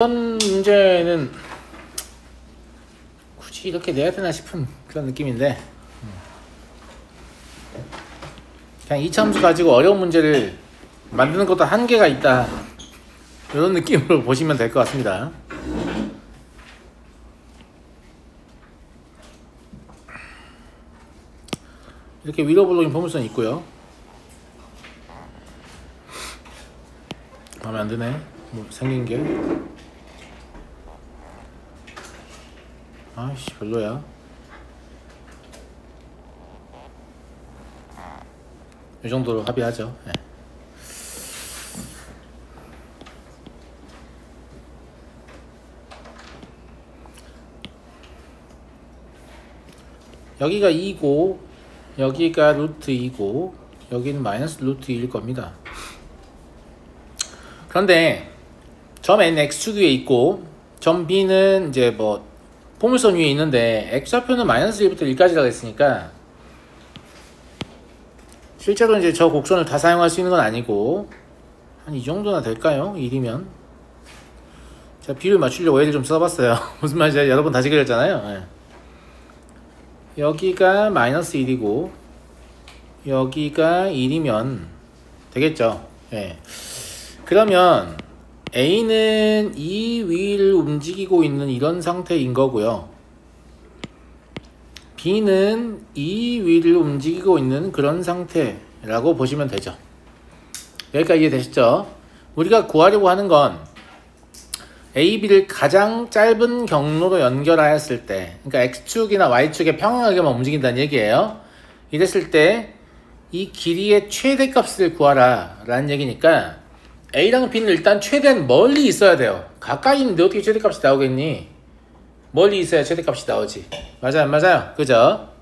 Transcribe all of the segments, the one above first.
이런 문제는 굳이 이렇게 내야 되나 싶은 그런 느낌인데, 그냥 이차함수 가지고 어려운 문제를 만드는 것도 한계가 있다, 이런 느낌으로 보시면 될 것 같습니다. 이렇게 위로 블록인 포물선이 있고요. 마음에 안 드네, 뭐 생긴 게. 아이씨, 별로야. 이 정도로 합의하죠. 네. 여기가 2고 여기가 루트 2고 여기는 마이너스 루트 2일 겁니다. 그런데 점 N X축 위에 있고 점 B는 이제 뭐 포물선 위에 있는데 X좌표는 마이너스 1부터 1까지라고 했으니까 실제로 이제 저 곡선을 다 사용할 수 있는 건 아니고 한 이 정도나 될까요? 1이면. 제가 비율 맞추려고 얘를 좀 써봤어요. 무슨 말인지 여러 번 다시 그렸잖아요. 네. 여기가 마이너스 1이고 여기가 1이면 되겠죠. 네. 그러면 A는 이 위를 움직이고 있는 이런 상태인 거고요. B는 이 위를 움직이고 있는 그런 상태라고 보시면 되죠. 여기까지 이해되시죠? 우리가 구하려고 하는 건 A, B를 가장 짧은 경로로 연결하였을 때, 그러니까 X축이나 Y축에 평행하게만 움직인다는 얘기예요. 이랬을 때 이 길이의 최대값을 구하라 라는 얘기니까 A랑 B는 일단 최대한 멀리 있어야 돼요. 가까이 있는데 어떻게 최대값이 나오겠니? 멀리 있어야 최대값이 나오지. 맞아요, 안 맞아요? 그죠?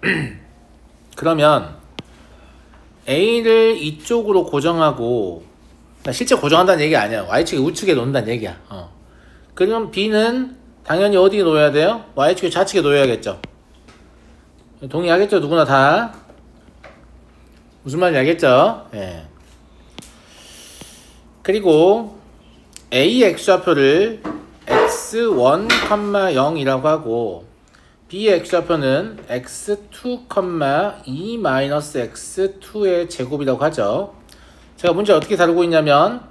그러면 A를 이쪽으로 고정하고, 실제 고정한다는 얘기 아니야. Y축에 우측에 놓는다는 얘기야. 그러면 B는 당연히 어디에 놓여야 돼요? Y축의 좌측에 놓여야겠죠. 동의하겠죠? 누구나 다. 무슨 말인지 알겠죠? 예. 그리고 A X좌표를 x1, 0이라고 하고 B의 X좌표는 x2, 2-x2의 제곱이라고 하죠. 제가 문제 어떻게 다루고 있냐면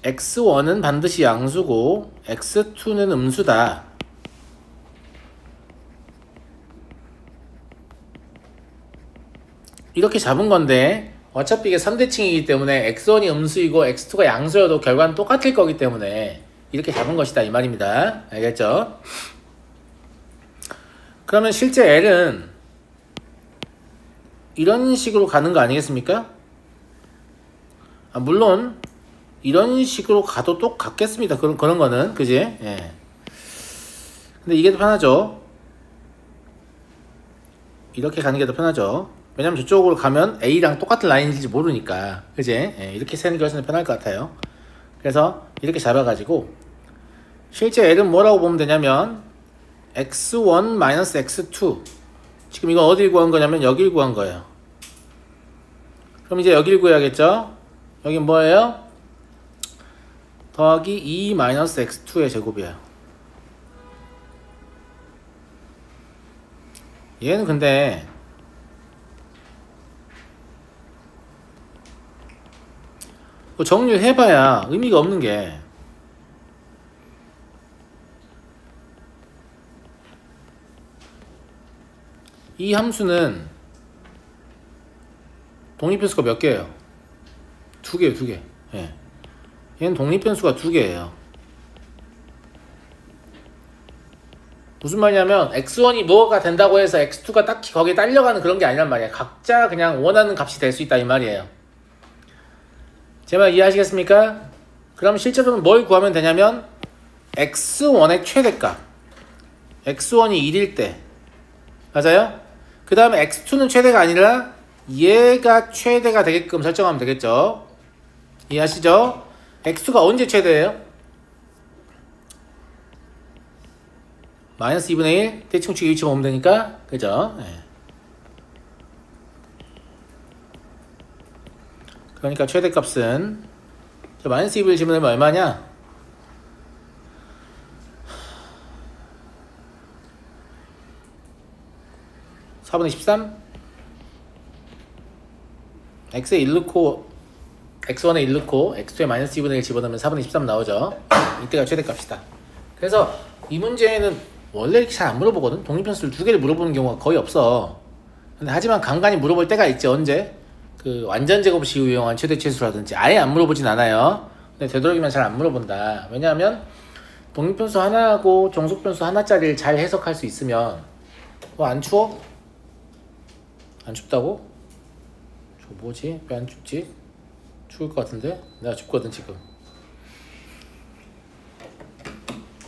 x1은 반드시 양수고 x2는 음수다. 이렇게 잡은 건데 어차피 이게 선대칭이기 때문에 x1이 음수이고 x2가 양수여도 결과는 똑같을 거기 때문에 이렇게 잡은 것이다 이 말입니다. 알겠죠? 그러면 실제 L은 이런 식으로 가는 거 아니겠습니까? 물론 이런 식으로 가도 똑같겠습니다. 그런 거는. 그지? 예. 근데 이게 더 편하죠. 이렇게 가는 게 더 편하죠. 왜냐면 저쪽으로 가면 A랑 똑같은 라인인지 모르니까. 그지? 예. 이렇게 세는 게 훨씬 더 편할 것 같아요. 그래서 이렇게 잡아가지고 실제 L은 뭐라고 보면 되냐면 x1 x2, 지금 이거 어딜 구한 거냐면 여길 구한 거예요. 그럼 이제 여길 구해야겠죠? 여긴 뭐예요? 더하기 2 x2의 제곱이에요. 얘는 근데 뭐 정리해봐야 의미가 없는 게, 이 함수는 독립변수가 몇 개예요? 2개예요, 2개. 예. 얘는 독립변수가 2개예요. 무슨 말이냐면 x1이 뭐가 된다고 해서 x2가 딱히 거기에 딸려가는 그런 게 아니란 말이야. 각자 그냥 원하는 값이 될 수 있다 이 말이에요. 제 말 이해하시겠습니까? 그럼 실제로는 뭘 구하면 되냐면 x1의 최대값, x1이 1일 때, 맞아요? 그 다음에 x2는 최대가 아니라 얘가 최대가 되게끔 설정하면 되겠죠. 이해하시죠? x2가 언제 최대예요? 마이너스 2분의 1 대칭축의 위치만 오면 되니까. 그죠? 네. 그러니까 최대값은 마이너스 2분의 1 집어넣으면 얼마냐? 4분의 13 x에 1 넣고 x1에 1 넣고 x2에 마이너스 2분의 1 집어넣으면 4분의 13 나오죠. 이때가 최대값이다. 그래서 이 문제는 원래 이렇게 잘 안 물어보거든. 독립변수를 두 개를 물어보는 경우가 거의 없어. 근데 하지만 간간히 물어볼 때가 있지. 언제? 그 완전 제곱식을 이용한 최대 치수라든지 아예 안 물어보진 않아요. 근데 되도록이면 잘 안 물어본다. 왜냐하면 독립변수 하나하고 정속변수 하나짜리를 잘 해석할 수 있으면 안 추워? 안 춥다고? 저 뭐지? 왜 안 춥지? 추울 것 같은데? 내가 춥거든 지금.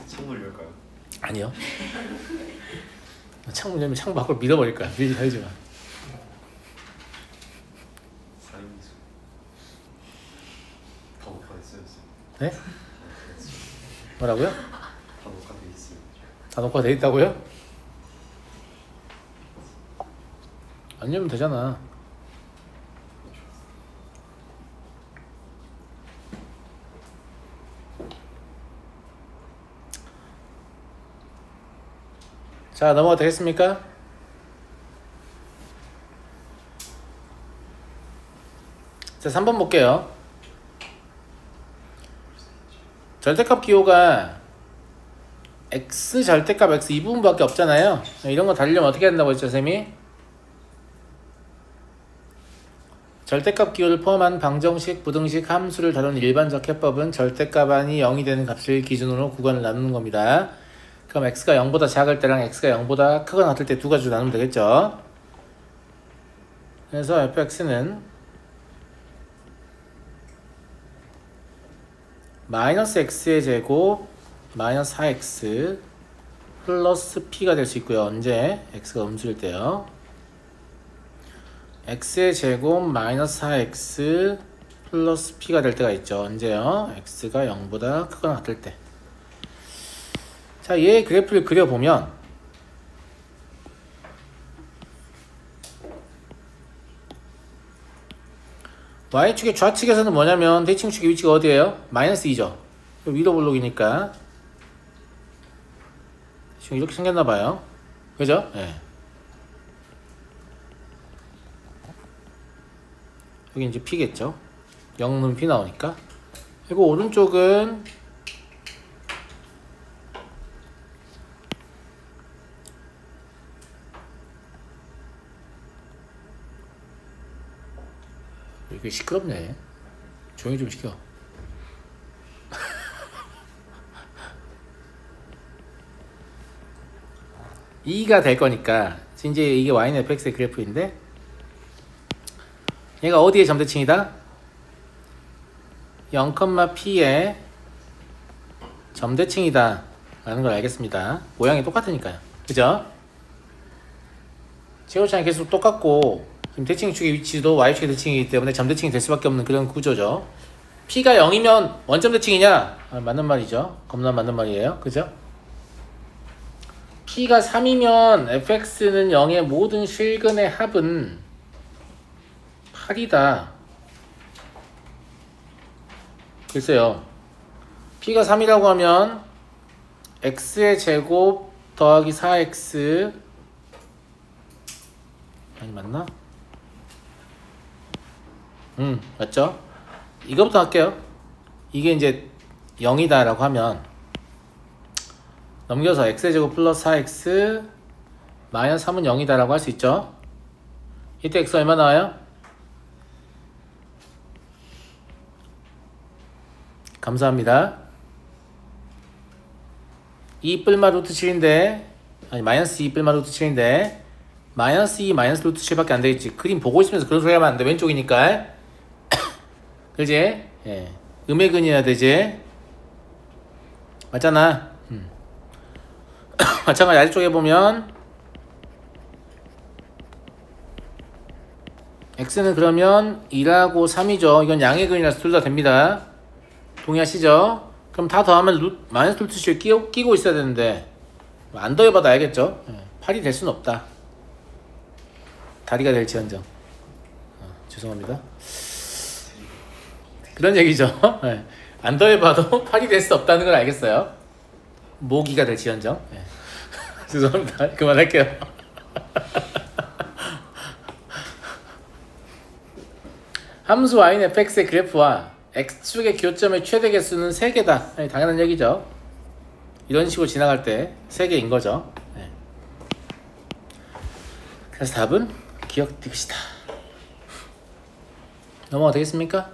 창문 열까요? 아니요. 창문 열면 창 밖으로 밀어버릴 거야. 밀지 말지 마. 사인수 다 녹화됐어요. 네? 뭐라고요? 다 녹화돼 있어요. 다 녹화돼 있다고요? 안 열면 되잖아. 자, 넘어가도 되겠습니까? 자, 3번 볼게요. 절대값 기호가 x 절대값 x 이 부분밖에 없잖아요. 이런 거 다루려면 어떻게 한다고 했죠, 쌤이? 절대값 기호를 포함한 방정식, 부등식, 함수를 다루는 일반적 해법은 절대값 안이 0이 되는 값을 기준으로 구간을 나누는 겁니다. 그럼 x가 0보다 작을 때랑 x가 0보다 크거나 같을 때 두 가지로 나누면 되겠죠. 그래서 fx는 마이너스 x의 제곱 마이너스 4x 플러스 p가 될 수 있고요. 언제? x가 음수일 때요. x의 제곱 마이너스 4x 플러스 p가 될 때가 있죠. 언제요? x가 0보다 크거나 같을 때. 자, 얘의 그래프를 그려보면 y축의 좌측에서는 뭐냐면 대칭축의 위치가 어디예요? 마이너스 2죠. 위로 볼록이니까 지금 이렇게 생겼나봐요. 그죠? 네. 여기 이제 p겠죠. 0은 p 나오니까. 그리고 오른쪽은 이게 시끄럽네. 조용히 좀 시켜. E가 될 거니까 이제 이게 y는 fx의 그래프인데 얘가 어디에 점대칭이다? 0,p의 점대칭이다 라는 걸 알겠습니다. 모양이 똑같으니까요. 그죠? 제곱창의 개수도 똑같고 지금 대칭축의 위치도 y축의 대칭이기 때문에 점대칭이 될 수밖에 없는 그런 구조죠. p가 0이면 원점 대칭이냐? 맞는 말이죠. 겁나 맞는 말이에요. 그죠? p가 3이면 fx는 0의 모든 실근의 합은 8이다. 글쎄요. p가 3이라고 하면 x의 제곱 더하기 4x 아니 맞나? 맞죠? 이거부터 할게요. 이게 이제 0이다 라고 하면 넘겨서 x제곱 플러스 4x 마이너스 3은 0이다 라고 할 수 있죠. 이때 x 얼마 나와요? 감사합니다. 2 뿔마 루트 7인데 아니 마이너스 2 뿔마 루트 7인데 마이너스 2 마이너스 루트 7밖에 안 되겠지. 그림 보고 있으면서 그런 소리 하면 안 돼. 왼쪽이니까. 그지? 예. 음의 근이어야 되지. 맞잖아. 마찬가지 아래쪽에 보면 x는 그러면 2하고 3이죠. 이건 양의 근이라서 둘 다 됩니다. 동의하시죠? 그럼 다 더하면 마이너스 루트 7 끼고 있어야 되는데 안 더해봐도 알겠죠? 8이 될 수는 없다. 다리가 될지언정. 죄송합니다. 그런 얘기죠. 안 더해봐도 8이 될 수 없다는 걸 알겠어요. 모기가 될지언정. 죄송합니다. 그만할게요. 함수 y는 fx의 그래프와 x축의 교점의 최대 개수는 3개다. 당연한 얘기죠. 이런 식으로 지나갈 때 3개인 거죠. 네. 그래서 답은 기억 디귿이다. 넘어가 되겠습니까?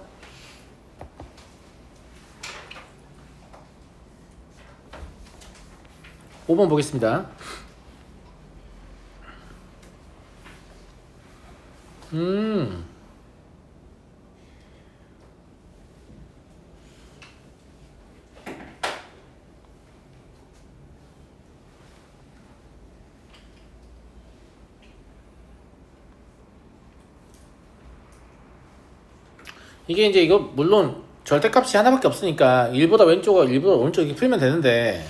(5번) 보겠습니다. 이게 이제 이거 물론 절대값이 하나밖에 없으니까 1보다 왼쪽과 1보다 오른쪽 이렇게 풀면 되는데,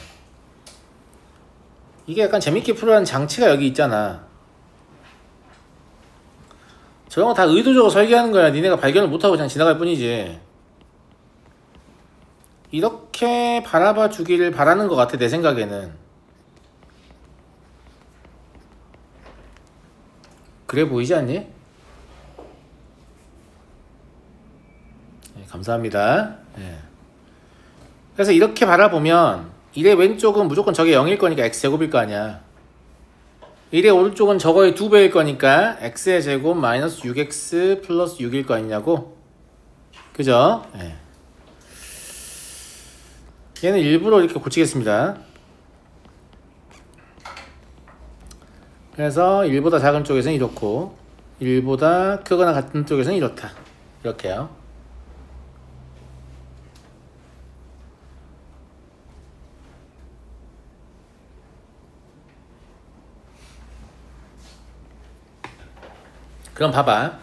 이게 약간 재밌게 풀으라는 장치가 여기 있잖아. 저런 거 다 의도적으로 설계하는 거야. 니네가 발견을 못하고 그냥 지나갈 뿐이지. 이렇게 바라봐 주기를 바라는 것 같아, 내 생각에는. 그래 보이지 않니? 네, 감사합니다. 네. 그래서 이렇게 바라보면 1의 왼쪽은 무조건 저게 0일 거니까 x제곱일 거 아니야. 1의 오른쪽은 저거의 2배일 거니까 x의 제곱 마이너스 6x 플러스 6일 거 아니냐고. 그죠? 네. 얘는 일부러 이렇게 고치겠습니다. 그래서 1보다 작은 쪽에서는 이렇고 1보다 크거나 같은 쪽에서는 이렇다. 이렇게요. 그럼 봐봐.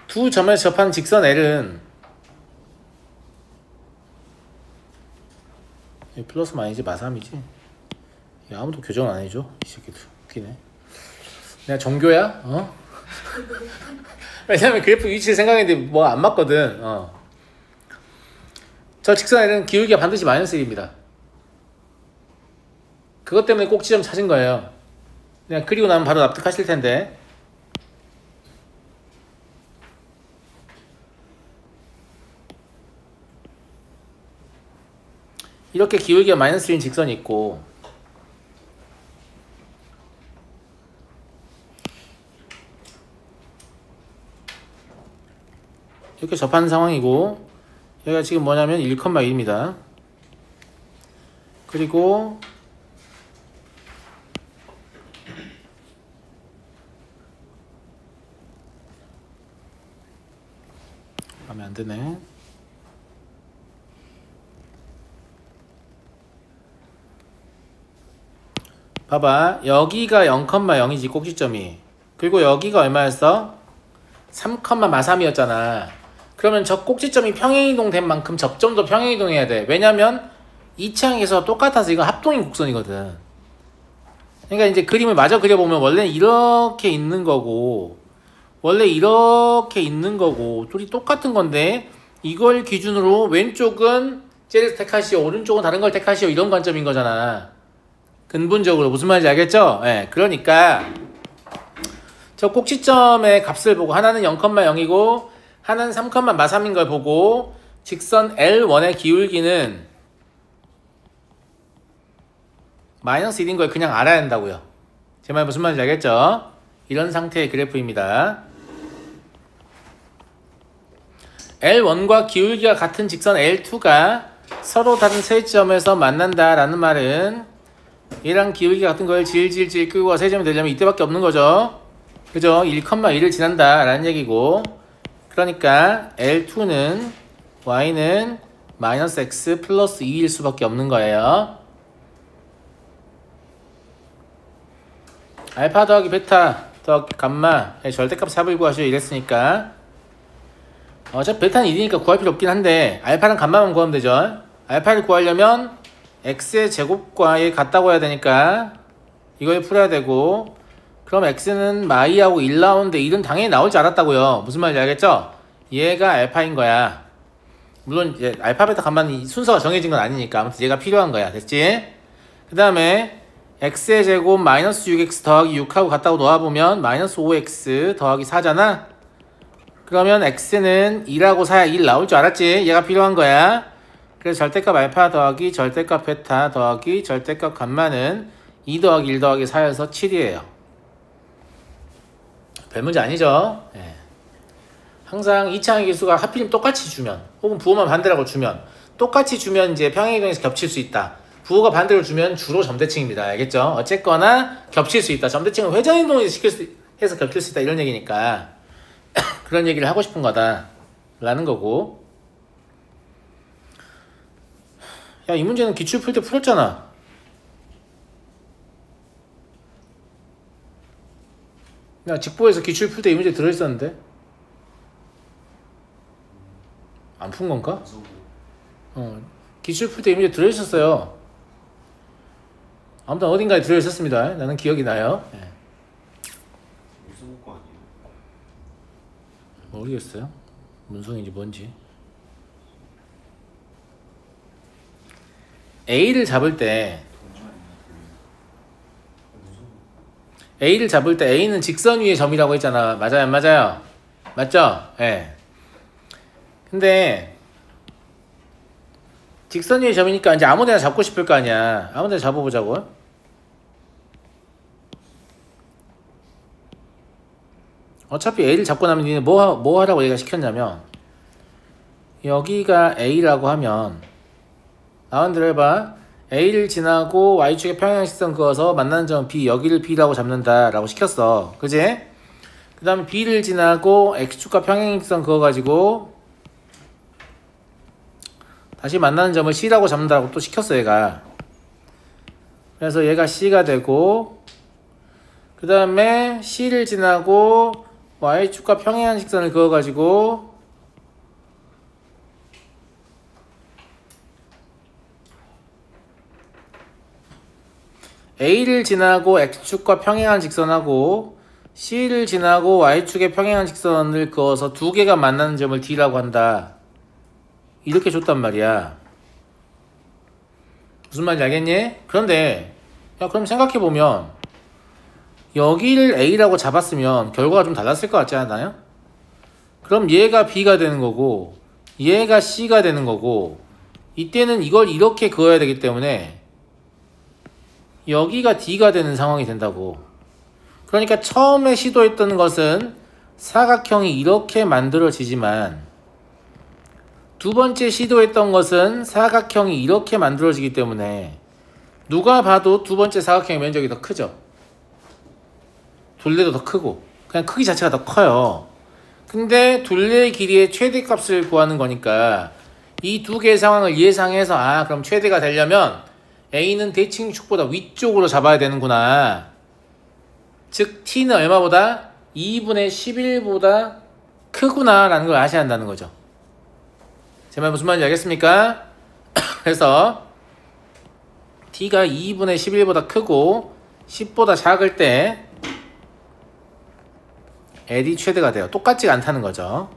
두 점에서 접하는 직선 L은 플러스 마이너스 마삼이지. 아무도 교정 안 해줘. 이 새끼도 웃기네. 내가 정교야? 어? 왜냐면 그래프 위치를 생각했는데 뭐 안 맞거든. 저 직선 L은 기울기가 반드시 마이너스 1입니다. 그것 때문에 꼭지점 찾은 거예요. 그냥 그리고 나면 바로 납득하실 텐데. 이렇게 기울기가 마이너스 1인 직선이 있고, 이렇게 접하는 상황이고, 여기가 지금 뭐냐면 1,1입니다. 그리고 하면 안 되네. 봐봐. 여기가 0,0이지, 꼭지점이. 그리고 여기가 얼마였어? 3,마삼이었잖아. 그러면 저 꼭지점이 평행이동 된 만큼 접점도 평행이동해야 돼. 왜냐면 이 창에서 똑같아서 이거 합동인 곡선이거든. 그러니까 이제 그림을 마저 그려보면 원래는 이렇게 있는 거고, 원래 이렇게 있는 거고, 둘이 똑같은 건데, 이걸 기준으로 왼쪽은 쟤를 택하시오, 오른쪽은 다른 걸 택하시오, 이런 관점인 거잖아. 근본적으로. 무슨 말인지 알겠죠? 네, 그러니까 저 꼭지점의 값을 보고, 하나는 0,0이고 하나는 3,마삼인 걸 보고, 직선 L1의 기울기는 마이너스 1인 걸 그냥 알아야 한다고요. 제 말 무슨 말인지 알겠죠? 이런 상태의 그래프입니다. L1과 기울기가 같은 직선 L2가 서로 다른 세 점에서 만난다 라는 말은 얘랑 기울기 같은 걸 질질질 끌고 세 점이 되려면 이때밖에 없는 거죠. 그죠? 1,1을 지난다 라는 얘기고, 그러니까 L2는 y는 마이너스 x 플러스 2일 수밖에 없는 거예요. 알파 더하기 베타 더하기 감마의 절대값 삽을 구하시오 이랬으니까, 어차피 베타는 1이니까 구할 필요 없긴 한데 알파랑 감마만 구하면 되죠. 알파를 구하려면 x의 제곱과에 같다고 해야 되니까 이걸 풀어야 되고, 그럼 x는 마이하고 1 나오는데 1은 당연히 나올 줄 알았다고요. 무슨 말인지 알겠죠? 얘가 알파인 거야. 물론 이제 알파 베타 감마는 순서가 정해진 건 아니니까 아무튼 얘가 필요한 거야. 됐지? 그 다음에 x의 제곱 마이너스 6x 더하기 6하고 같다고 놓아보면 마이너스 5x 더하기 4잖아. 그러면 x는 2라고 4야 1 나올 줄 알았지? 얘가 필요한 거야. 그래서 절대값 알파 더하기 절대값 베타 더하기 절대값 감마는 2 더하기 1 더하기 4여서 7이에요. 별 문제 아니죠? 예. 항상 이차항의 기수가 하필이면 똑같이 주면 혹은 부호만 반대라고 주면 똑같이 주면 이제 평행이동에서 겹칠 수 있다. 부호가 반대로 주면 주로 점대칭입니다. 알겠죠? 어쨌거나 겹칠 수 있다. 점대칭은 회전이동에서 해서 겹칠 수 있다. 이런 얘기니까 그런 얘기를 하고 싶은 거다 라는 거고. 야, 이 문제는 기출 풀 때 풀었잖아. 야, 직보에서 기출 풀 때 이 문제 들어있었는데 안 푼 건가? 기출 풀 때 이 문제 들어있었어요. 아무튼 어딘가에 들어있었습니다. 나는 기억이 나요. 네. 무슨 거 아니에요? 모르겠어요. 문성인지 뭔지. A를 잡을 때 A는 직선 위의 점이라고 했잖아. 맞아요, 안 맞아요? 맞죠? 예. 네. 근데 직선 위의 점이니까 이제 아무데나 잡고 싶을 거 아니야. 아무데나 잡아보자고. 어차피 A를 잡고 나면 니네 뭐 하라고 얘가 시켰냐면 여기가 A라고 하면 나온 대로 해봐. A를 지나고 Y축에 평행식선 그어서 만나는 점은 B, 여기를 B라고 잡는다 라고 시켰어. 그지? 그 다음에 B를 지나고 X축과 평행식선 그어가지고 다시 만나는 점을 C라고 잡는다고 또 시켰어 얘가. 그래서 얘가 C가 되고 그 다음에 C를 지나고 Y축과 평행한 직선을 그어가지고 A를 지나고 X축과 평행한 직선하고 C를 지나고 Y축에 평행한 직선을 그어서 두 개가 만나는 점을 D라고 한다. 이렇게 줬단 말이야. 무슨 말인지 알겠니? 그런데 야, 그럼 생각해보면 여기를 A라고 잡았으면 결과가 좀 달랐을 것 같지 않아요? 그럼 얘가 B가 되는 거고 얘가 C가 되는 거고 이때는 이걸 이렇게 그어야 되기 때문에 여기가 D가 되는 상황이 된다고. 그러니까 처음에 시도했던 것은 사각형이 이렇게 만들어지지만 두 번째 시도했던 것은 사각형이 이렇게 만들어지기 때문에 누가 봐도 두 번째 사각형의 면적이 더 크죠. 둘레도 더 크고 그냥 크기 자체가 더 커요. 근데 둘레의 길이의 최대값을 구하는 거니까 이 두 개의 상황을 예상해서 그럼 최대가 되려면 A는 대칭축보다 위쪽으로 잡아야 되는구나. 즉 T는 얼마보다? 2분의 11보다 크구나 라는 걸 아셔야 한다는 거죠. 제 말 무슨 말인지 알겠습니까? 그래서 T가 2분의 11보다 크고 10보다 작을 때 L이 최대가 돼요. 똑같지가 않다는 거죠.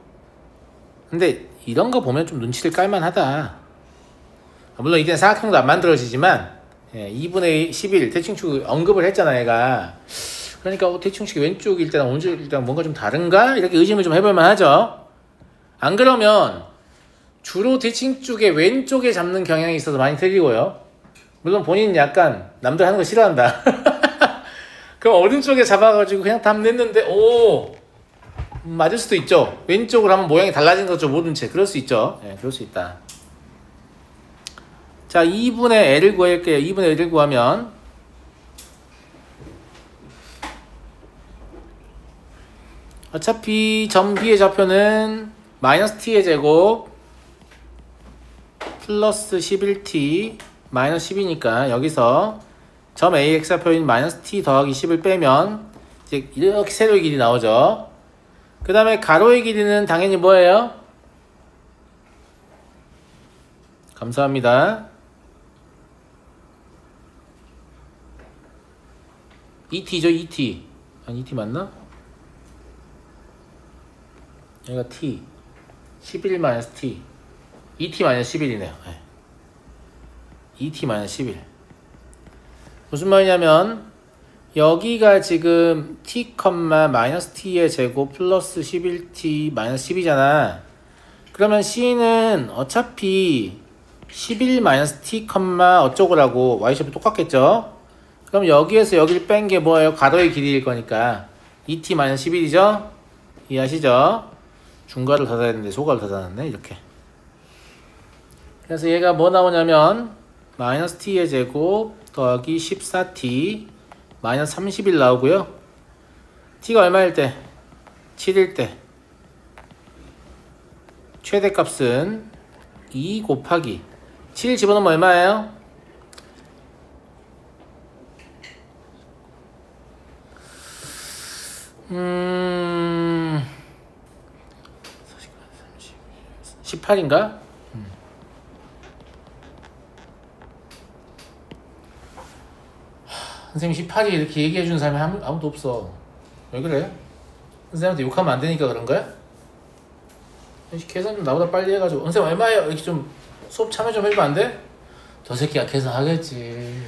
근데 이런 거 보면 좀 눈치를 깔만하다. 물론 이때는 사각형도 안 만들어지지만 2분의 11 대칭축 언급을 했잖아 얘가. 그러니까 대칭축이 왼쪽일 때랑 오른쪽일 때랑 뭔가 좀 다른가? 이렇게 의심을 좀 해볼만 하죠. 안 그러면 주로 대칭축의 왼쪽에 잡는 경향이 있어서 많이 틀리고요. 물론 본인은 약간 남들 하는 거 싫어한다. 그럼 오른쪽에 잡아가지고 그냥 답 냈는데 맞을 수도 있죠. 왼쪽으로 하면 모양이 달라진 거죠. 모른 채. 그럴 수 있죠. 그럴 수 있다. 자, 2분의 L을 구할게요. 2분의 L을 구하면 어차피 점 B의 좌표는 마이너스 T의 제곱 플러스 11T 마이너스 10이니까 여기서 점 A X좌표인 마이너스 T 더하기 10을 빼면 이제 이렇게 세로의 길이 나오죠. 그 다음에 가로의 길이는 당연히 뭐예요? 감사합니다. ET죠, ET. 아니, ET 맞나? 여기가 T. 11 마이너스 T. ET 마이너스 11이네요. ET 마이너스 11. 무슨 말이냐면 여기가 지금 t, 마이너스 t의 제곱 플러스 11t 마이너스 10이잖아. 그러면 c는 어차피 11 마이너스 t, 어쩌고라고 y좌표 똑같겠죠? 그럼 여기에서 여기를 뺀 게 뭐예요? 가로의 길이일 거니까 2t 마이너스 11이죠? 이해하시죠? 중괄을 닫아야 되는데 소괄을 닫아놨네 이렇게. 그래서 얘가 뭐 나오냐면 마이너스 t의 제곱 더하기 14t 마이너스 31 나오고요. t가 얼마일 때? 7일 때 최대값은 2 곱하기 7 집어넣으면 얼마예요? 음... 18인가? 선생님 18이 이렇게 얘기해주는 사람이 아무도 없어. 왜 그래? 선생님한테 욕하면 안 되니까 그런 거야? 계산 좀 나보다 빨리 해가지고 선생님 얼마예요? 이렇게 좀 수업 참여 좀 해주면 안 돼? 저 새끼가 계산하겠지.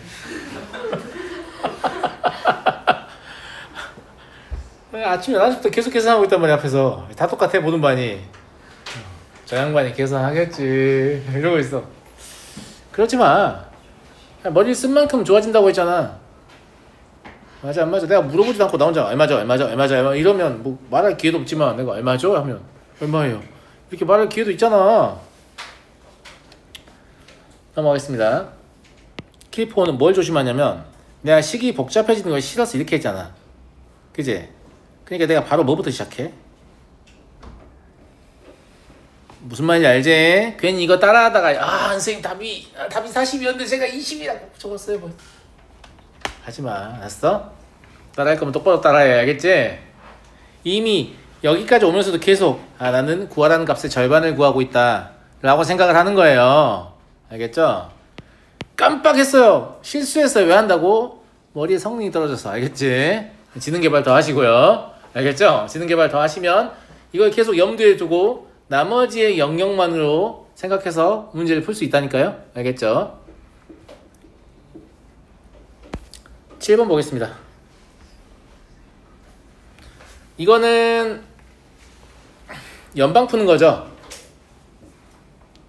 아침 11시부터 계속 계산하고 있단 말이야 앞에서. 다 똑같아 모든 반이. 저 양반이 계산하겠지 이러고 있어. 그렇지 마. 머리 쓴 만큼 좋아진다고 했잖아. 맞아 안 맞아? 내가 물어보지도 않고 나 혼자 얼마죠 이러면 뭐 말할 기회도 없지만 내가 얼마죠? 하면 얼마예요? 이렇게 말할 기회도 있잖아. 넘어가겠습니다. 킬포는 뭘 조심하냐면 내가 식이 복잡해지는 걸 싫어서 이렇게 했잖아. 그지? 그러니까 내가 바로 뭐부터 시작해? 무슨 말인지 알지? 괜히 이거 따라하다가 아 선생님 답이 40이었는데 제가 20이라고 적었어요 뭐. 하지마. 알았어? 따라할 거면 똑바로 따라해. 알겠지? 이미 여기까지 오면서도 계속 나는 구하라는 값의 절반을 구하고 있다 라고 생각을 하는 거예요. 알겠죠? 깜빡했어요. 실수했어요. 왜 한다고? 머리에 성능이 떨어져서. 알겠지? 지능개발 더 하시고요. 알겠죠? 지능개발 더 하시면 이걸 계속 염두에 두고 나머지의 영역만으로 생각해서 문제를 풀 수 있다니까요. 알겠죠? 7번 보겠습니다. 이거는 연방 푸는 거죠.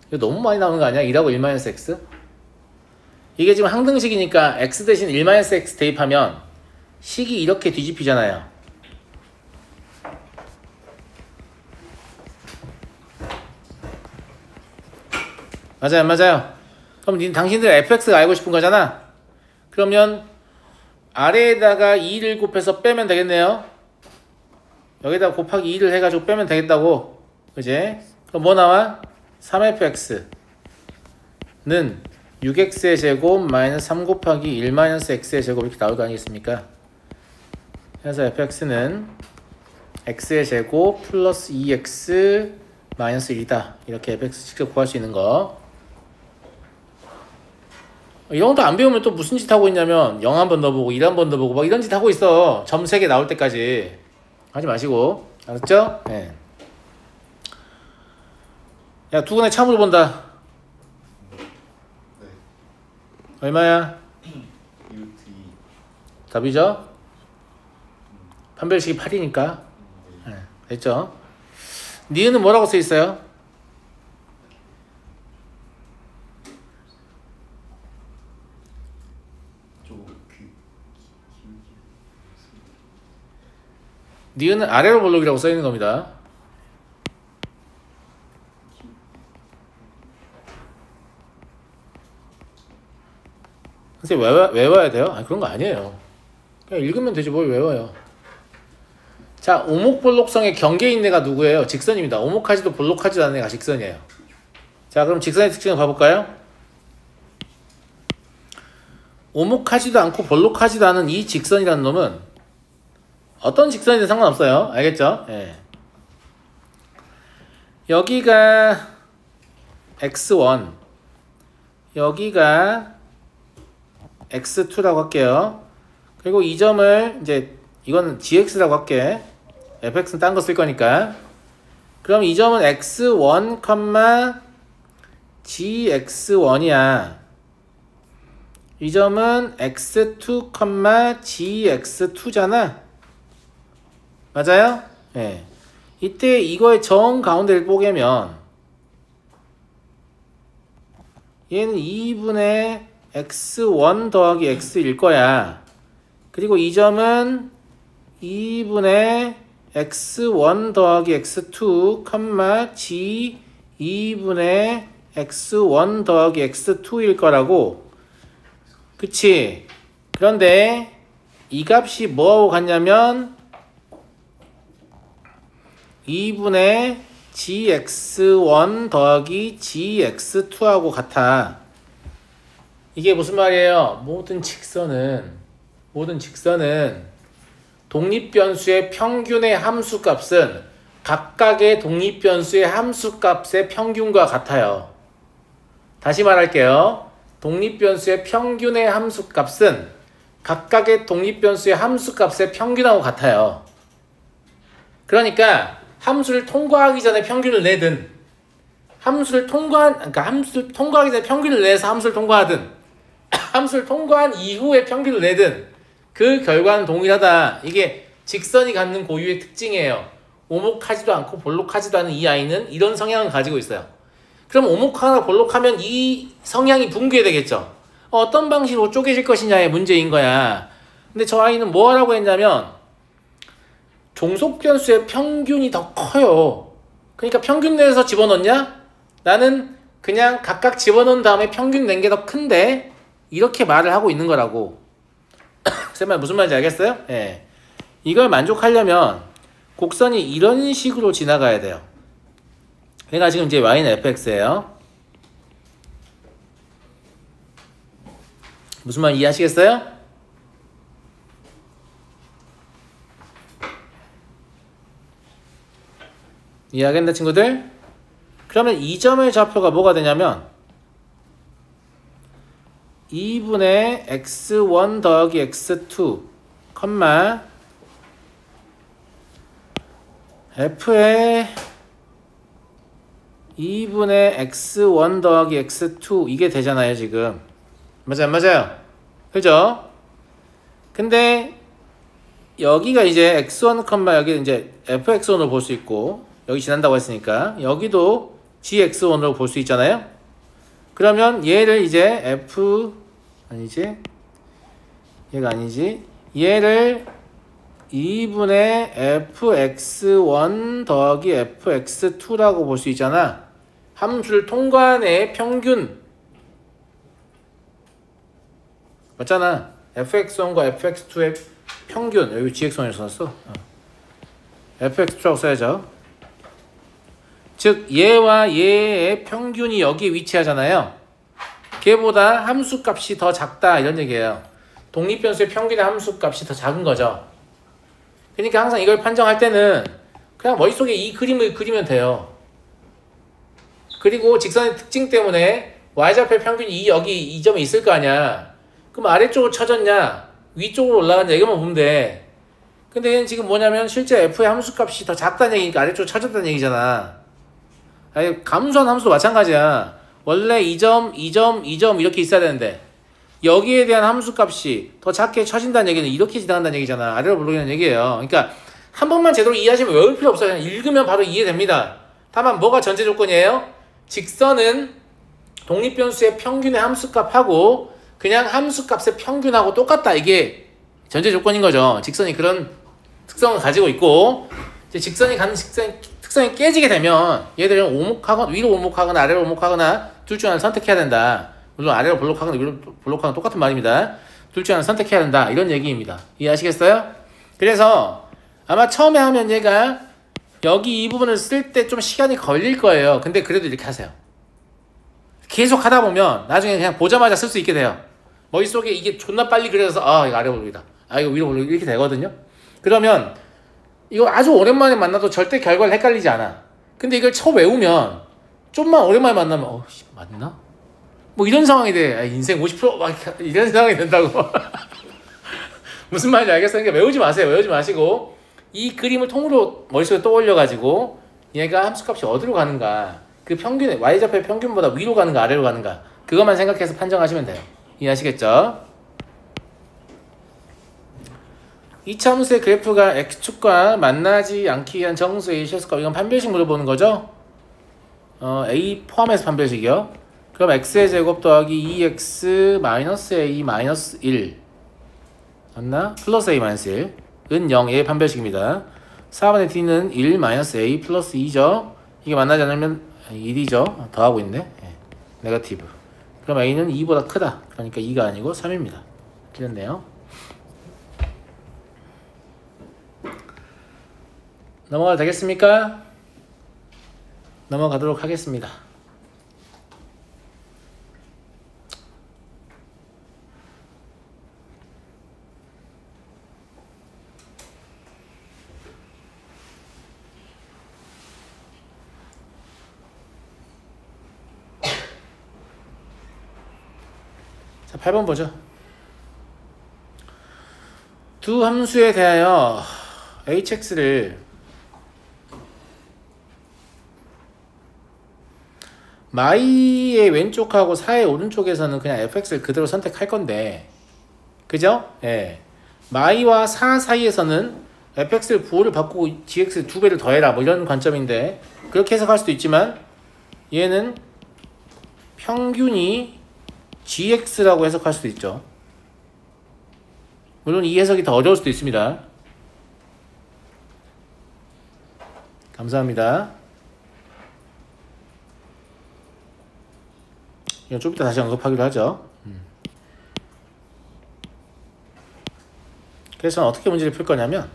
이거 너무 많이 나오는 거 아니야? 2하고 1-x? 이게 지금 항등식이니까 x 대신 1-x 대입하면 식이 이렇게 뒤집히잖아요. 맞아요, 맞아요. 그럼 당신들 fx가 알고 싶은 거잖아. 그러면 아래에다가 2를 곱해서 빼면 되겠네요. 여기다 곱하기 2를 해가지고 빼면 되겠다고. 그지? 그럼 뭐 나와? 3fx는 6x의 제곱 마이너스 3 곱하기 1-x의 제곱 이렇게 나올 거 아니겠습니까? 그래서 fx는 x의 제곱 플러스 2x 마이너스 1이다. 이렇게 fx 직접 구할 수 있는 거. 이런 것도 안 배우면 또 무슨 짓 하고 있냐면 0 한 번 더 보고 1 한 번 더 보고 막 이런 짓 하고 있어. 점 3개 나올 때까지. 하지 마시고. 알았죠? 네. 야, 두근에 참으로 본다. 네. 얼마야? UT. 답이죠? 판별식이 8이니까. 네. 됐죠? 니은은 뭐라고 써 있어요? 니은은 아래로 볼록이라고 써 있는 겁니다. 선생님 외워야 돼요? 아니, 그런 거 아니에요. 그냥 읽으면 되지 뭘 외워요. 자, 오목볼록성의 경계인네가 누구예요? 직선입니다. 오목하지도 볼록하지도 않은 애가 직선이에요. 자, 그럼 직선의 특징을 봐볼까요? 오목하지도 않고 볼록하지도 않은 이 직선이라는 놈은 어떤 직선이든 상관없어요. 알겠죠? 예. 여기가 x1 여기가 x2라고 할게요. 그리고 이 점을 이제 이건 gx라고 할게. fx는 딴 거 쓸 거니까. 그럼 이 점은 x1, gx1이야. 이 점은 x2, gx2잖아. 맞아요? 예. 이때 이거의 정 가운데를 뽀개면 얘는 2분의 x1 더하기 x일 거야. 그리고 이 점은 2분의 x1 더하기 x2, g 2분의 x1 더하기 x2일 거라고. 그치? 그런데 이 값이 뭐하고 같냐면 2분의 gx1 더하기 gx2하고 같아. 이게 무슨 말이에요? 모든 직선은 독립변수의 평균의 함수값은 각각의 독립변수의 함수값의 평균과 같아요. 다시 말할게요. 독립변수의 평균의 함수값은 각각의 독립변수의 함수값의 평균하고 같아요. 그러니까 함수를 통과하기 전에 평균을 내든 함수를 통과하기 전에 평균을 내서 함수를 통과하든 함수를 통과한 이후에 평균을 내든 그 결과는 동일하다. 이게 직선이 갖는 고유의 특징이에요. 오목하지도 않고 볼록하지도 않은 이 아이는 이런 성향을 가지고 있어요. 그럼 오목하거나 볼록하면 이 성향이 붕괴되겠죠. 어떤 방식으로 쪼개질 것이냐의 문제인 거야. 근데 저 아이는 뭐 하라고 했냐면 종속변수의 평균이 더 커요. 그러니까 평균 내에서 집어넣냐? 나는 그냥 각각 집어넣은 다음에 평균 낸 게 더 큰데 이렇게 말을 하고 있는 거라고. 쌤말 무슨 말인지 알겠어요? 예. 이걸 만족하려면 곡선이 이런 식으로 지나가야 돼요. 그러니까 지금 이제 y는 fx예요. 무슨 말 이해하시겠어요? 이해하겠나 친구들? 그러면 이 점의 좌표가 뭐가 되냐면 2분의 x1 더하기 x2 f의 2분의 x1 더하기 x2 이게 되잖아요 지금. 맞아요 안 맞아요? 그죠? 근데 여기가 이제 x1, 여기 이제 fx1으로 볼 수 있고 여기 지난다고 했으니까 여기도 gx1으로 볼 수 있잖아요. 그러면 얘를 이제 얘가 아니지 얘를 2분의 fx1 더하기 fx2라고 볼 수 있잖아. 함수를 통과한 애의 평균 맞잖아. fx1과 fx2의 평균. 여기 gx1이라고 써놨어. fx2라고 써야죠. 즉 얘와 얘의 평균이 여기에 위치하잖아요. 걔보다 함수값이 더 작다 이런 얘기예요. 독립변수의 평균의 함수값이 더 작은 거죠. 그러니까 항상 이걸 판정할 때는 그냥 머릿속에 이 그림을 그리면 돼요. 그리고 직선의 특징 때문에 y좌표의 평균이 여기 이 점에 있을 거 아니야. 그럼 아래쪽으로 쳐졌냐 위쪽으로 올라갔냐 이것만 보면 돼. 근데 얘는 지금 뭐냐면 실제 f의 함수값이 더 작다는 얘기니까 아래쪽으로 쳐졌다는 얘기잖아. 아니, 감소한 함수도 마찬가지야. 원래 이 점 이렇게 있어야 되는데 여기에 대한 함수값이 더 작게 쳐진다는 얘기는 이렇게 지나간다는 얘기잖아. 아래로 물러가는 얘기예요. 그러니까 한 번만 제대로 이해하시면 외울 필요 없어요. 그냥 읽으면 바로 이해됩니다. 다만 뭐가 전제 조건이에요? 직선은 독립변수의 평균의 함수값하고 그냥 함수값의 평균하고 똑같다. 이게 전제 조건인 거죠. 직선이 그런 특성을 가지고 있고 이제 직선이 갖는 특성이 깨지게 되면 얘들은 오목하거나 위로 오목하거나 아래로 오목하거나 둘 중 하나를 선택해야 된다. 물론 아래로 볼록하거나 위로 볼록하거나 똑같은 말입니다. 둘 중 하나를 선택해야 된다. 이런 얘기입니다. 이해하시겠어요? 그래서 아마 처음에 하면 얘가 여기 이 부분을 쓸 때 좀 시간이 걸릴 거예요. 근데 그래도 이렇게 하세요. 계속 하다 보면 나중에 그냥 보자마자 쓸 수 있게 돼요. 머릿속에 이게 존나 빨리 그려서 이거 아래 볼록이다. 이거 위로 볼록 이렇게 되거든요. 그러면 이거 아주 오랜만에 만나도 절대 결과를 헷갈리지 않아. 근데 이걸 처음 외우면 좀만 오랜만에 만나면 맞나? 뭐 이런 상황이 돼. 인생 50%막 이런 상황이 된다고. 무슨 말인지 알겠어요? 그러니까 외우지 마세요. 외우지 마시고 이 그림을 통으로 머릿속에 떠올려가지고 얘가 함수값이 어디로 가는가 그 평균 y좌표의 평균보다 위로 가는가 아래로 가는가 그것만 생각해서 판정하시면 돼요. 이해하시겠죠? 이차함수의 그래프가 x축과 만나지 않기 위한 정수 A 실수값, 이건 판별식 물어보는 거죠? A 포함해서 판별식이요. 그럼 x의 제곱 더하기 2x 마이너스 a 마이너스 1 맞나? 플러스 a 마이너스 1은 0, 얘의 판별식입니다. 4번의 d는 1 마이너스 a 플러스 2죠. 이게 만나지 않으면 1이죠. 더하고 있네. 예. 네거티브. 그럼 a는 2보다 크다. 그러니까 2가 아니고 3입니다. 틀렸네요. 넘어가도 되겠습니까? 넘어가도록 하겠습니다. 자, 8번 보죠. 두 함수에 대하여 hx를 마이의 왼쪽하고 4의 오른쪽에서는 그냥 fx를 그대로 선택할 건데, 그죠? 예. 마이와 4 사이에서는 fx를 부호를 바꾸고 gx 2배를 더해라 뭐 이런 관점인데, 그렇게 해석할 수도 있지만 얘는 평균이 gx라고 해석할 수도 있죠. 물론 이 해석이 더 어려울 수도 있습니다. 감사합니다. 이건 좀 이따 다시 언급하기로 하죠. 그래서 어떻게 문제를 풀 거냐면,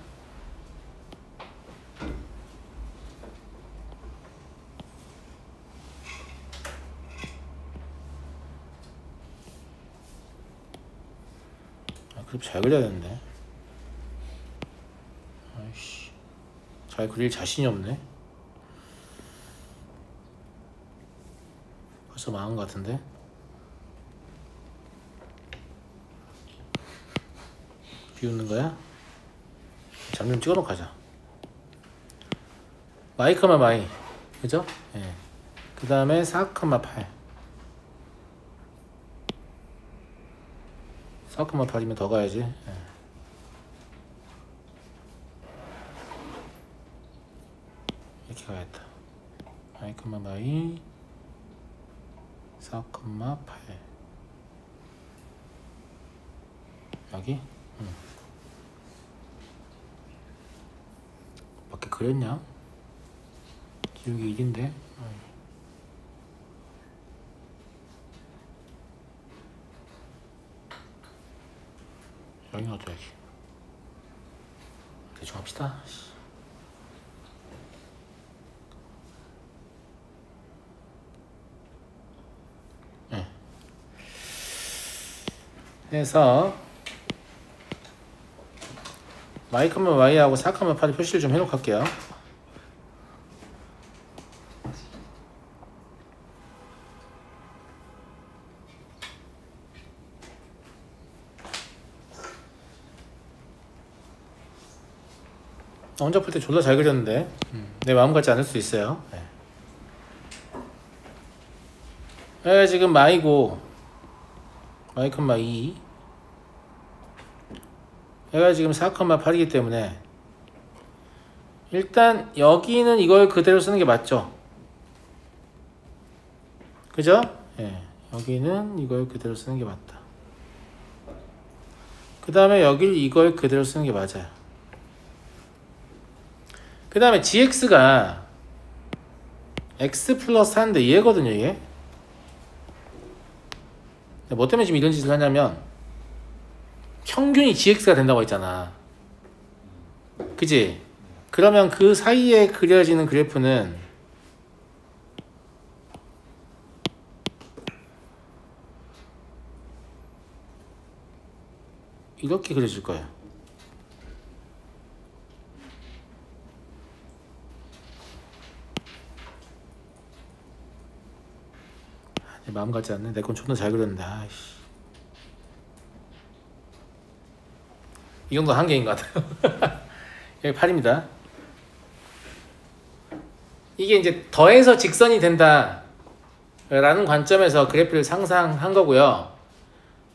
그립 잘 그려야 되는데, 아이씨, 잘 그릴 자신이 없네. 벌써 망한 것 같은데. 비웃는 거야? 장면 찍어놓고 가자. 마이, 그죠? 예. 그 다음에 4,8. 4,8이면 더 가야지. 예. 이렇게 가야겠다. 마이, 4,8. 여기? 밖에 그렸냐? 기울기 1인데. 여기는 어떠야지? 대충 합시다. 네. 해서 y하고 4,8의 표시를 좀 해놓고 할게요. 혼자 풀 때 졸라 잘 그렸는데 내 마음 같지 않을 수 있어요. 네. 지금 마이고 마이, 얘가 지금 4,8이기 때문에 일단 여기는 이걸 그대로 쓰는 게 맞죠? 그죠? 예, 여기는 이걸 그대로 쓰는 게 맞다. 그 다음에 여길 이걸 그대로 쓰는 게 맞아요. 그 다음에 gx가 x 플러스 4인데 얘거든요, 얘. 뭐 때문에 지금 이런 짓을 하냐면 평균이 gx가 된다고 했잖아. 그지? 그러면 그 사이에 그려지는 그래프는 이렇게 그려질 거예요. 마음 같지 않네. 내 건 존나 잘 그렸는데. 아이씨. 이 정도 한계인 것 같아요. 여기 8입니다. 이게 이제 더해서 직선이 된다 라는 관점에서 그래프를 상상한 거고요.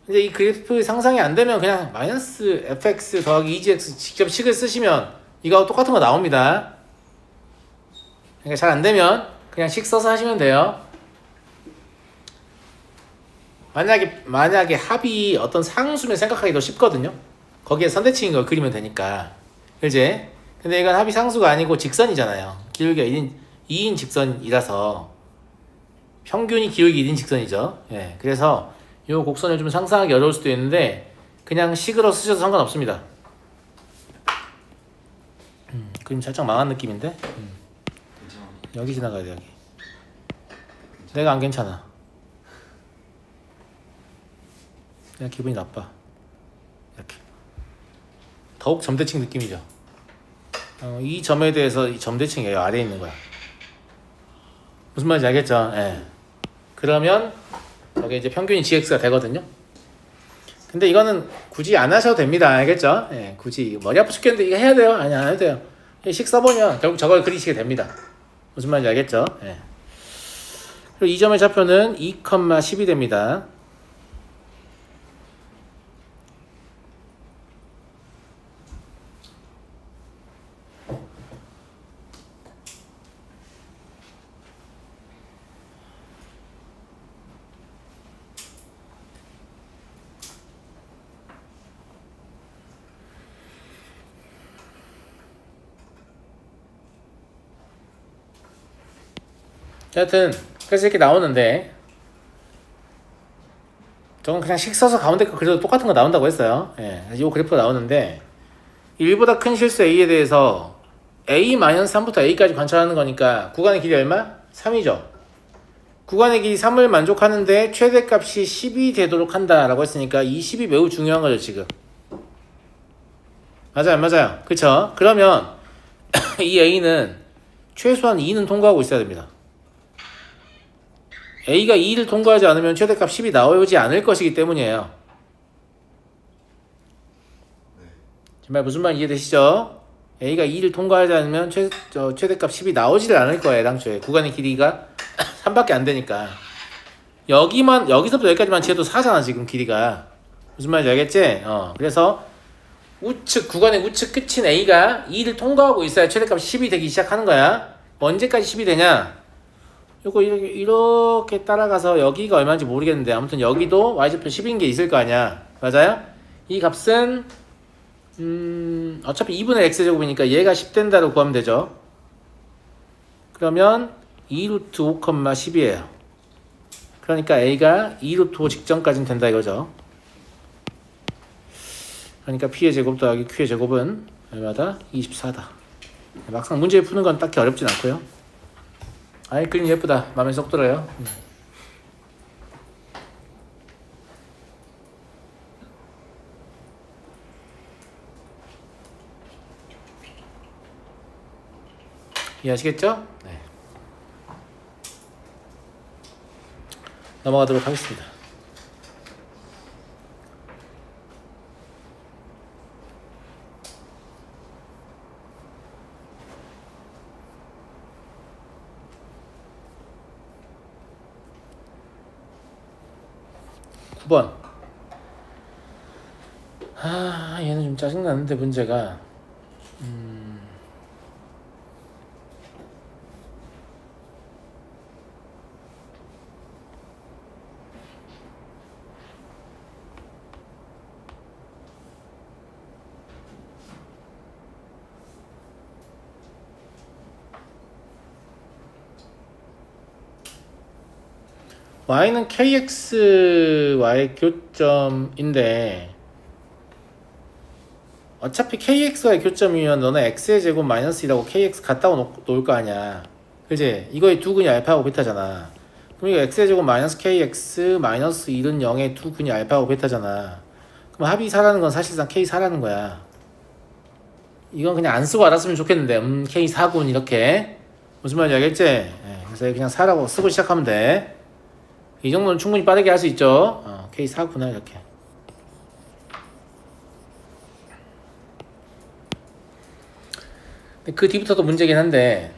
근데 이 그래프 상상이 안 되면 그냥 마이너스 fx 더하기 2gx 직접 식을 쓰시면 이거하고 똑같은 거 나옵니다. 그러니까 잘 안 되면 그냥 식 써서 하시면 돼요. 만약에 합이 어떤 상수면 생각하기 더 쉽거든요. 거기에 선대칭인 걸 그리면 되니까. 그지? 근데 이건 합이 상수가 아니고 직선이잖아요. 기울기가 2인 직선이라서 평균이 기울기 1인 직선이죠. 예, 그래서 이 곡선을 좀 상상하기 어려울 수도 있는데 그냥 식으로 쓰셔도 상관없습니다. 그림 살짝 망한 느낌인데? 여기 지나가야 돼. 여기 내가 안 괜찮아. 내가 기분이 나빠. 이렇게 더욱 점대칭 느낌이죠. 이 점에 대해서 이 점대칭이에요. 아래에 있는 거야. 무슨 말인지 알겠죠? 예. 그러면 저게 이제 평균이 gx가 되거든요. 근데 이거는 굳이 안 하셔도 됩니다. 알겠죠? 예, 굳이 머리 아파 죽겠는데 이거 해야 돼요? 아니, 안 해도 돼요. 식 써보면 결국 저걸 그리시게 됩니다. 무슨 말인지 알겠죠? 예. 그리고 이 점의 좌표는 2,10이 됩니다. 하여튼 그래서 이렇게 나오는데 저건 그냥 식 써서 가운데 거 그래도 똑같은 거 나온다고 했어요. 예, 이 그래프가 나오는데 1보다 큰 실수 A에 대해서 A-3부터 A까지 관찰하는 거니까 구간의 길이 얼마? 3이죠. 구간의 길이 3을 만족하는데 최대값이 10이 되도록 한다라고 했으니까 이 10이 매우 중요한 거죠 지금. 맞아요, 맞아요. 그쵸? 그러면 이 A는 최소한 2는 통과하고 있어야 됩니다. A가 2를 통과하지 않으면 최대값 10이 나오지 않을 것이기 때문이에요. 정말 무슨 말 이해되시죠? A가 2를 통과하지 않으면 최대값 10이 나오지를 않을 거예요. 당초에 구간의 길이가 3밖에 안 되니까. 여기서부터 여기까지만 지어도 4잖아 지금 길이가. 무슨 말인지 알겠지? 그래서 구간의 우측 끝인 A가 2를 통과하고 있어야 최대값 10이 되기 시작하는 거야. 언제까지 10이 되냐? 요거 이렇게 따라가서 여기가 얼마인지 모르겠는데 아무튼 여기도 y좌표 10인 게 있을 거 아니야. 맞아요? 이 값은 어차피 2분의 x제곱이니까 얘가 10 된다로 구하면 되죠. 그러면 2루트 5,10이에요. 그러니까 a가 2루트 5 직전까지는 된다 이거죠. 그러니까 p의 제곱 더하기 q의 제곱은 얼마다? 24다. 막상 문제 푸는 건 딱히 어렵진 않고요. 아이 그림 예쁘다. 마음에 쏙 들어요. 이해하시겠죠? 네. 넘어가도록 하겠습니다. 얘는 좀 짜증나는데 문제가 y는 kx와의 교점인데 어차피 kx와의 교점이면 너는 x의 제곱 마이너스 2라고 kx 갖다 놓을 거 아니야. 그지? 이거의 두 근이 알파하고 베타잖아. 그럼 이거 x의 제곱 마이너스 kx 마이너스 1은 0의 두 근이 알파하고 베타잖아. 그럼 합이 4라는 건 사실상 k4라는 거야. 이건 그냥 안 쓰고 알았으면 좋겠는데 k4군 이렇게 무슨 말인지 알겠지? 네, 그래서 그냥 4라고 쓰고 시작하면 돼. 이 정도는 충분히 빠르게 할 수 있죠. K4구나 이렇게. 그 뒤부터도 문제긴 한데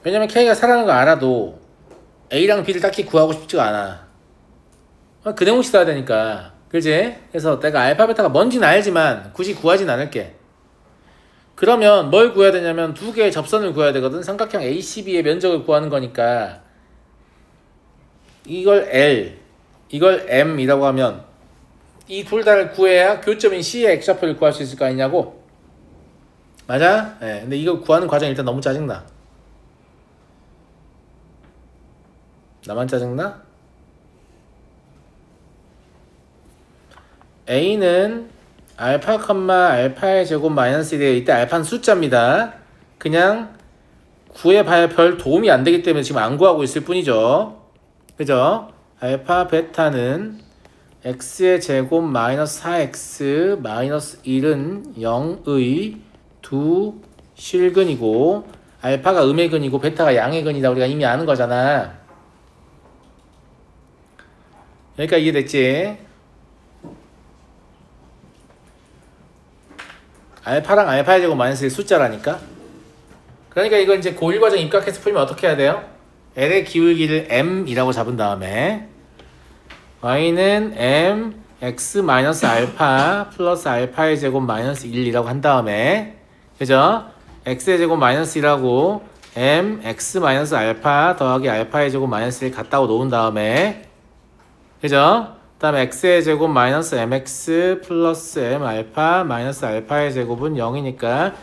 왜냐면 K가 4라는 거 알아도 A랑 B를 딱히 구하고 싶지가 않아. 그 내용씩 써야 되니까 그지? 그래서 내가 알파 베타가 뭔지는 알지만 굳이 구하진 않을게. 그러면 뭘 구해야 되냐면 두 개의 접선을 구해야 되거든. 삼각형 ACB의 면적을 구하는 거니까 이걸 L, 이걸 M이라고 하면 이 둘 다를 구해야 교점인 C의 X좌표를 구할 수 있을 거 아니냐고. 맞아? 예. 근데 이거 구하는 과정이 일단 너무 짜증나. 나만 짜증나? A는 알파, 알파의 제곱 마이너스 1에 이때 알파는 숫자입니다. 그냥 구해봐야 별 도움이 안 되기 때문에 지금 안 구하고 있을 뿐이죠. 그죠? 알파, 베타는 x의 제곱 마이너스 4x 마이너스 1은 0의 두 실근이고 알파가 음의 근이고 베타가 양의 근이다. 우리가 이미 아는 거잖아. 여기까지 이해됐지? 알파랑 알파의 제곱 마이너스 1 숫자라니까. 그러니까 이거 이제 고1 과정 입각해서 풀면 어떻게 해야 돼요? L의 기울기를 M이라고 잡은 다음에 Y는 M X 마이너스 알파 플러스 알파의 제곱 마이너스 1이라고 한 다음에 그죠? X의 제곱 마이너스 1하고 M X 마이너스 알파 더하기 알파의 제곱 마이너스 1 갖다고 놓은 다음에 그죠? 그 다음에 X의 제곱 마이너스 MX 플러스 M 알파 마이너스 알파의 제곱은 0이니까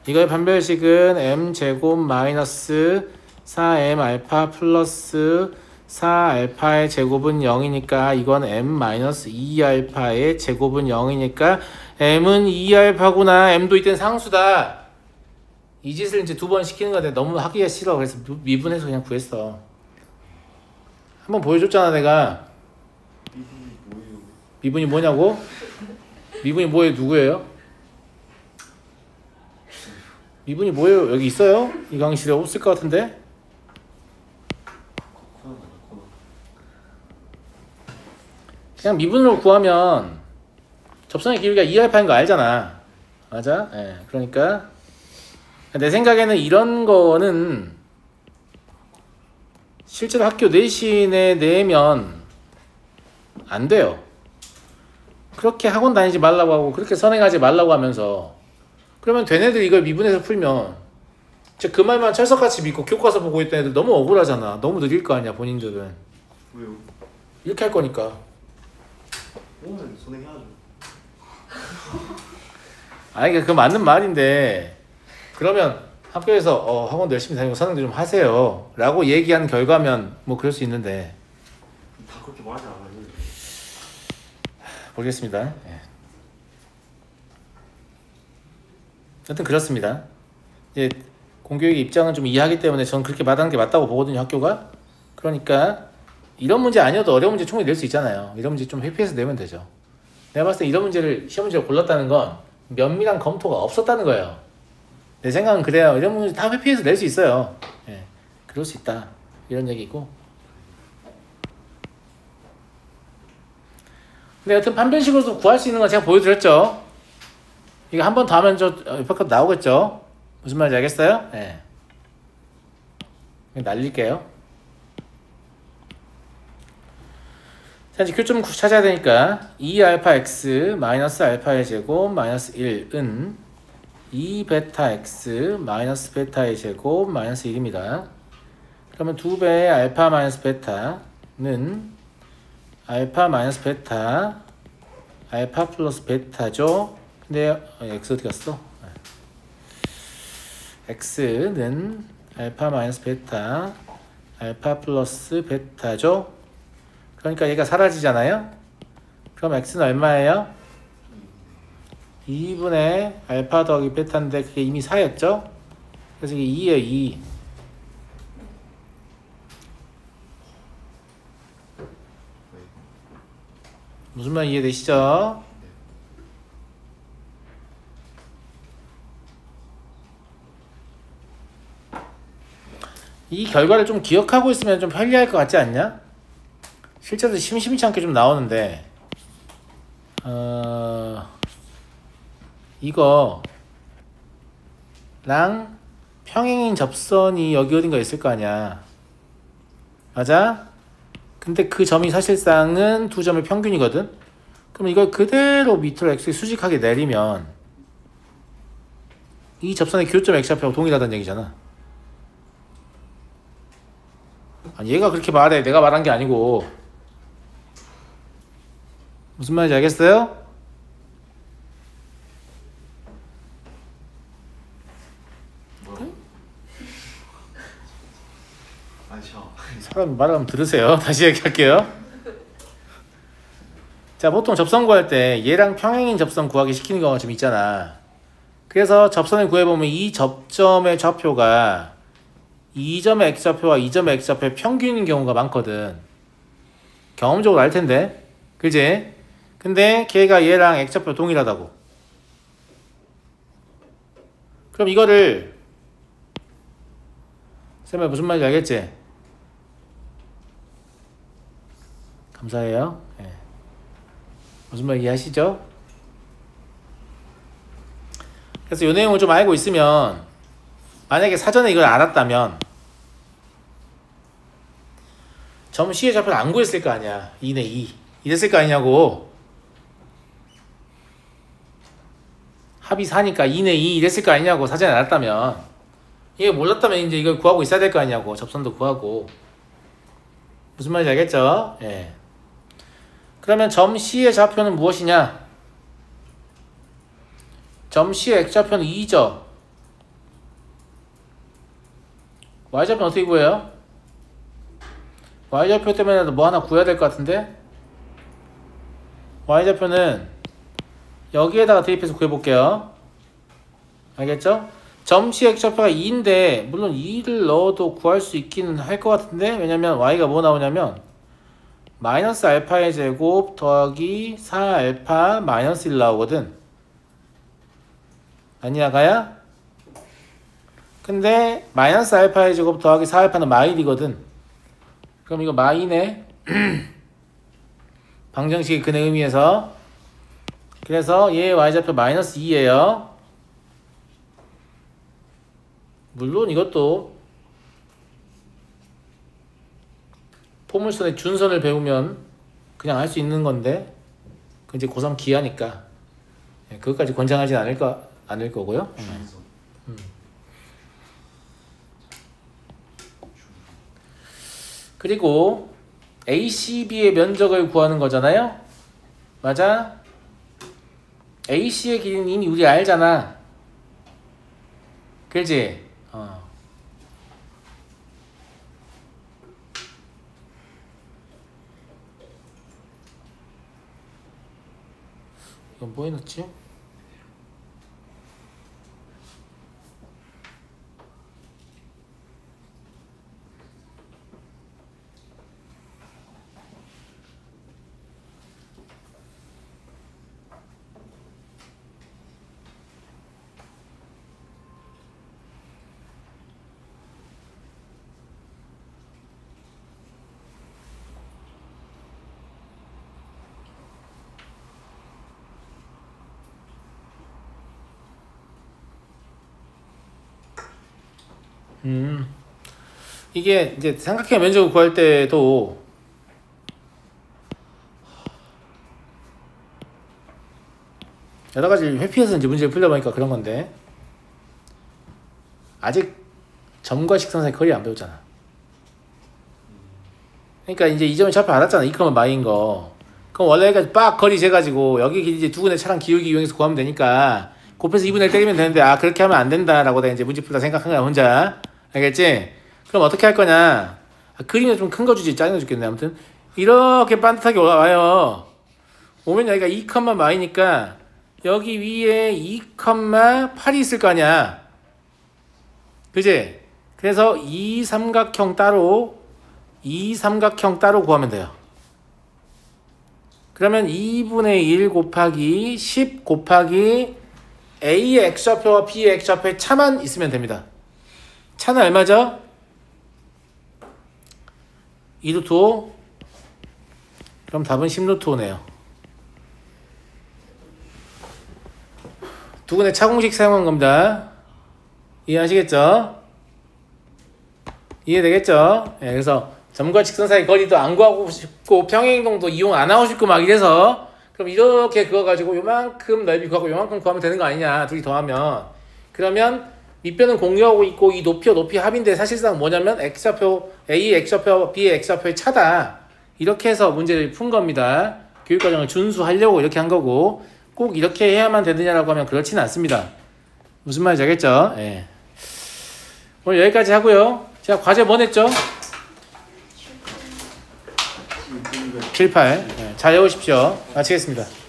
이거의 판별식은 M 제곱 마이너스 4M 알파 플러스 4알파의 제곱은 0이니까 이건 M 마이너스 2알파의 제곱은 0이니까 M은 2알파구나. M도 이땐 상수다. 이 짓을 이제 두 번 시키는 건데 너무 하기가 싫어. 그래서 미분해서 그냥 구했어. 한번 보여줬잖아 내가. 미분이 뭐냐고? 미분이 뭐예요? 누구예요? 미분이 뭐예요? 여기 있어요? 이 강의실에 없을 것 같은데? 그냥 미분으로 구하면 접선의 기울기가 2알파인 거 알잖아. 맞아? 예. 그러니까 내 생각에는 이런 거는 실제로 학교 내신에 내면 안 돼요. 그렇게 학원 다니지 말라고 하고 그렇게 선행하지 말라고 하면서 그러면 된 애들 이걸 미분해서 풀면 진짜 그 말만 철석같이 믿고 교과서 보고 있던 애들 너무 억울하잖아. 너무 느릴 거 아니야 본인들은. 왜요? 이렇게 할 거니까. 오면 선행해야죠. 아니 그 맞는 말인데 그러면 학교에서 학원 열심히 다니고 선행도 좀 하세요 라고 얘기한 결과면 뭐 그럴 수 있는데 다 그렇게 말하지 않아요. 모르겠습니다. 예. 하여튼 그렇습니다. 이제 공교육의 입장은 좀 이해하기 때문에 저는 그렇게 말하는 게 맞다고 보거든요. 학교가. 그러니까 이런 문제 아니어도 어려운 문제 충분히 낼 수 있잖아요. 이런 문제 좀 회피해서 내면 되죠. 내가 봤을 때 이런 문제를 시험 문제로 골랐다는 건 면밀한 검토가 없었다는 거예요. 내 생각은 그래요. 이런 문제 다 회피해서 낼 수 있어요. 예. 그럴 수 있다. 이런 얘기고. 근데 여튼 판별식으로도 구할 수 있는 건 제가 보여드렸죠. 이거 한 번 더 하면 저 옆에 나오겠죠. 무슨 말인지 알겠어요? 예. 날릴게요. 자, 이제 교점 찾아야 되니까 2알파 x 마이너스 알파의 제곱 마이너스 1은 2베타 x 마이너스 베타의 제곱 마이너스 1입니다. 그러면 2배의 알파 마이너스 베타는 알파 마이너스 베타 알파 플러스 베타죠. 근데 x 어디 갔어? x는 알파 마이너스 베타 알파 플러스 베타죠. 그러니까 얘가 사라지잖아요. 그럼 x는 얼마예요? 2분의 알파 더하기 베타인데 그게 이미 4였죠. 그래서 이게 2예요. 2. 무슨 말 이해되시죠? 이 결과를 좀 기억하고 있으면 좀 편리할 것 같지 않냐? 실제로 심심치 않게 좀 나오는데 이거랑 평행인 접선이 여기 어딘가 있을 거 아니야. 맞아? 근데 그 점이 사실상은 두 점의 평균이거든. 그럼 이걸 그대로 밑으로 x에 수직하게 내리면 이 접선의 교점 x좌표하고 동일하다는 얘기잖아. 아니 얘가 그렇게 말해. 내가 말한 게 아니고. 무슨 말인지 알겠어요? 뭐라고? 아니죠. 사람 말하면 들으세요. 다시 얘기할게요. 자, 보통 접선 구할 때 얘랑 평행인 접선 구하기 시키는 경우가 좀 있잖아. 그래서 접선을 구해보면 이 접점의 좌표가 이 점의 x좌표와 이 점의 x좌표의 평균인 경우가 많거든. 경험적으로 알 텐데. 그지? 근데 걔가 얘랑 x좌표 동일하다고. 그럼 이거를 쌤이 무슨 말인지 알겠지? 감사해요. 네. 무슨 말 이해하시죠? 그래서 이 내용을 좀 알고 있으면 만약에 사전에 이걸 알았다면 점 C의 좌표를 안 구했을 거 아니야. 2네 2 이랬을 거 아니냐고. 합이 4니까 2네 2 이랬을 거 아니냐고. 사전에 알았다면. 이게 몰랐다면 이제 이걸 구하고 있어야 될 거 아니냐고. 접선도 구하고. 무슨 말인지 알겠죠? 예. 그러면 점 C의 좌표는 무엇이냐? 점 C의 x좌표는 2죠. y좌표는 어떻게 구해요? y좌표 때문에 뭐 하나 구해야 될 것 같은데? y좌표는 여기에다가 대입해서 구해볼게요. 알겠죠? 점 C의 x좌표가 2인데 물론 2를 넣어도 구할 수 있기는 할 것 같은데, 왜냐면 y가 뭐 나오냐면 마이너스 알파의 제곱 더하기 4알파 마이너스 1 나오거든. 아니야 가야? 근데 마이너스 알파의 제곱 더하기 4알파는 마일이거든. 그럼 이거 마이네. 방정식의 근의 의미에서. 그래서 얘의 y좌표 마이너스 2예요. 물론 이것도 포물선의 준선을 배우면 그냥 할 수 있는 건데 그 이제 고3 기하니까 그것까지 권장하진 않을 거고요. 그리고 ACB의 면적을 구하는 거잖아요. 맞아? AC의 길이는 이미 우리 알잖아. 그렇지? 이건 뭐 해놨지? 이게 이제 삼각형 면적을 구할 때도 여러 가지 회피해서 이제 문제를 풀려보니까 그런 건데, 아직 점과 직선 사이 거리 안 배웠잖아. 그러니까 이제 이 점을 좌표 알았잖아. 2, 마인 거. 그럼 원래 여기까지 빡 거리 재가지고 여기 길이 이제 두근의 차랑 기울기 이용해서 구하면 되니까 곱해서 2분의 1 때리면 되는데, 아 그렇게 하면 안 된다라고 내가 이제 문제 풀다 생각한 거야 혼자. 알겠지? 그럼 어떻게 할 거냐? 그림이 좀 큰 거 주지 짜증나 죽겠네. 아무튼 이렇게 반듯하게 올라와요. 오면 여기가 2, 마이니까 여기 위에 2,8이 있을 거 아니야. 그지? 그래서 이 삼각형 따로 구하면 돼요. 그러면 2분의 1 곱하기 10 곱하기 A의 x좌표와 B의 x좌표의 차만 있으면 됩니다. 차는 얼마죠? 2루트 5. 그럼 답은 10루트 5네요. 두근의 차공식 사용한 겁니다. 이해하시겠죠? 이해되겠죠? 그래서 점과 직선 사이 거리도 안 구하고 싶고 평행이동도 이용 안 하고 싶고 막 이래서 그럼 이렇게 그어가지고 요만큼 넓이 구하고 요만큼 구하면 되는 거 아니냐 둘이 더하면. 그러면 밑변은 공유하고 있고 이 높이와 높이 합인데 사실상 뭐냐면 x좌표 A x좌표 B의 x좌표의 차다. 이렇게 해서 문제를 푼 겁니다. 교육과정을 준수하려고 이렇게 한 거고 꼭 이렇게 해야만 되느냐라고 하면 그렇지는 않습니다. 무슨 말인지 알겠죠? 예. 오늘 여기까지 하고요. 제가 과제 뭐 냈죠? 7, 8. 예. 잘 해오십시오. 마치겠습니다.